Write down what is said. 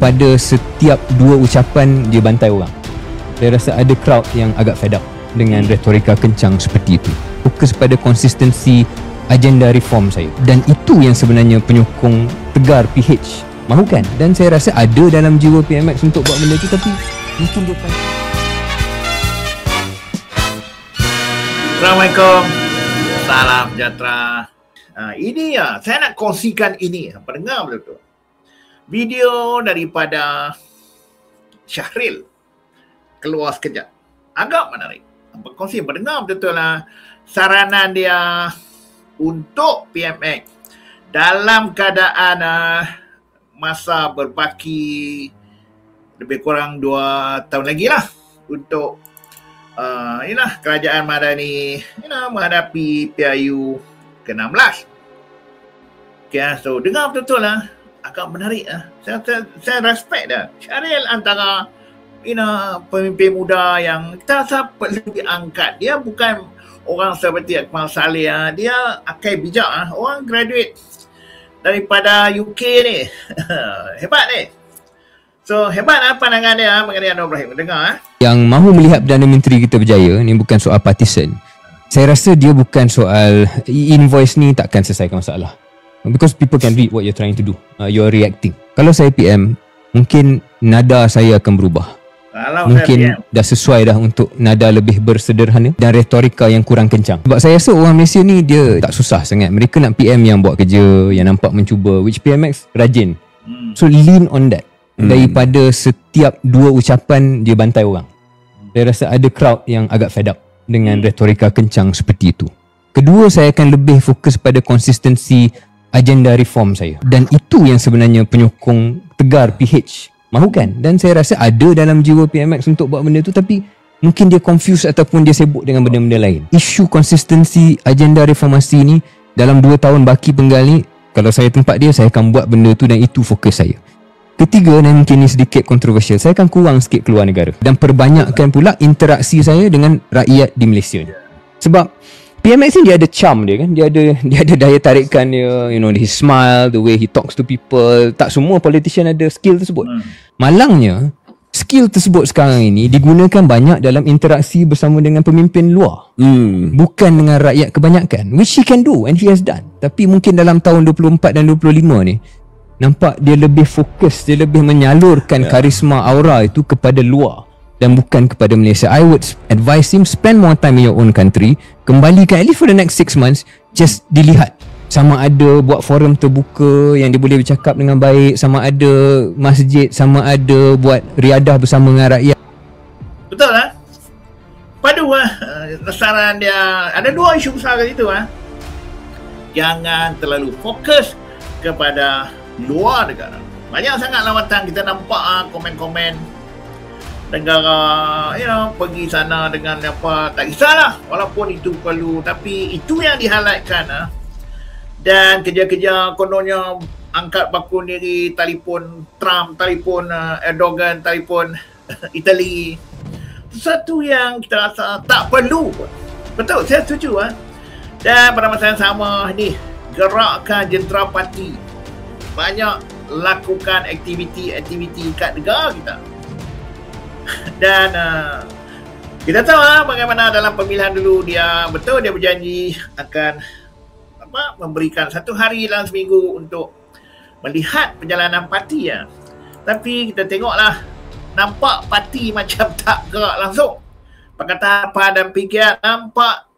daripada setiap dua ucapan dia bantai orang. Saya rasa ada crowd yang agak fed up dengan retorika kencang seperti itu. Fokus pada konsistensi agenda reform saya, dan itu yang sebenarnya penyokong tegar PH mahukan. Dan saya rasa ada dalam jiwa PMX untuk buat benda itu, tapi mungkin dia kan. Assalamualaikum, salam sejahtera. Ini saya nak kongsikan ini, pendengar betul-betul. Video daripada Syahril keluar sekejap, agak menarik. Berkongsi pendengar betul-betul lah saranan dia untuk PMX dalam keadaan masa berbaki lebih kurang 2 tahun lagi lah untuk kerajaan Madani menghadapi PIU ke-16. Okay, so dengar betul-betul lah, agak menarik lah. Saya respect dah. Syahril antara pemimpin muda yang kita rasa perlu diangkat. Dia bukan orang seperti Akmal Saleh, dia akai bijak, orang graduate daripada UK ni. Hebat ni. So hebat pandangan dia mengenai Anwar Ibrahim. Dengar Yang mahu melihat Perdana Menteri kita berjaya ni bukan soal partisan. Saya rasa dia bukan soal invoice ni takkan selesaikan masalah. Because people can read what you're trying to do. You're reacting. Kalau saya PM, mungkin nada saya akan berubah. Mungkin dah sesuai dah untuk nada lebih bersederhana dan retorika yang kurang kencang. Sebab saya rasa orang Malaysia ni dia tak susah sangat. Mereka nak PM yang buat kerja, yang nampak mencuba, which PMX rajin. So lean on that. Daripada setiap dua ucapan dia bantai orang. Saya rasa ada crowd yang agak fed up dengan retorika kencang seperti itu. Kedua, saya akan lebih fokus pada konsistensi agenda reform saya. Dan itu yang sebenarnya penyokong tegar PH mahukan. Dan saya rasa ada dalam jiwa PMX untuk buat benda tu, tapi mungkin dia confused ataupun dia sibuk dengan benda-benda lain. Isu konsistensi agenda reformasi ni dalam 2 tahun baki penggal ni, kalau saya tempat dia, saya akan buat benda tu dan itu fokus saya. Ketiga, dan mungkin ni sedikit kontroversial, saya akan kurang sikit keluar negara dan perbanyakkan pula interaksi saya dengan rakyat di Malaysia ni. Sebab PMX ni dia ada charm dia kan, dia ada daya tarikan dia, his smile, the way he talks to people. Tak semua politician ada skill tersebut. Malangnya skill tersebut sekarang ini digunakan banyak dalam interaksi bersama dengan pemimpin luar, bukan dengan rakyat kebanyakan, which he can do and he has done. Tapi mungkin dalam tahun 24 dan 25 ni nampak dia lebih fokus, dia lebih menyalurkan karisma aura itu kepada luar dan bukan kepada Malaysia. I would advise him spend more time in your own country. Kembalikan at least for the next 6 months. Just dilihat sama ada buat forum terbuka yang dia boleh bercakap dengan baik, sama ada masjid, sama ada buat riadah bersama dengan rakyat. Betul lah. Padu saran dia ada 2 isu besar kat situ. Jangan terlalu fokus kepada luar negara. Banyak sangat lawatan kita nampak komen-komen negara pergi sana dengan apa, tak kisahlah walaupun itu perlu, tapi itu yang dihighlightkan. Dan kerja-kerja kononnya angkat bakun diri, telefon Trump, telefon Erdogan, telefon Itali, sesuatu yang kita rasa tak perlu pun. Betul, saya setuju. Dan pada masa yang sama ni, gerakkan jentera parti banyak lakukan aktiviti-aktiviti kat negara kita. Dan kita tahu bagaimana dalam pemilihan dulu dia berjanji akan memberikan 1 hari dalam seminggu untuk melihat perjalanan parti. Tapi kita tengoklah, nampak parti macam tak gerak langsung. Pakatan Apa dan PKR nampak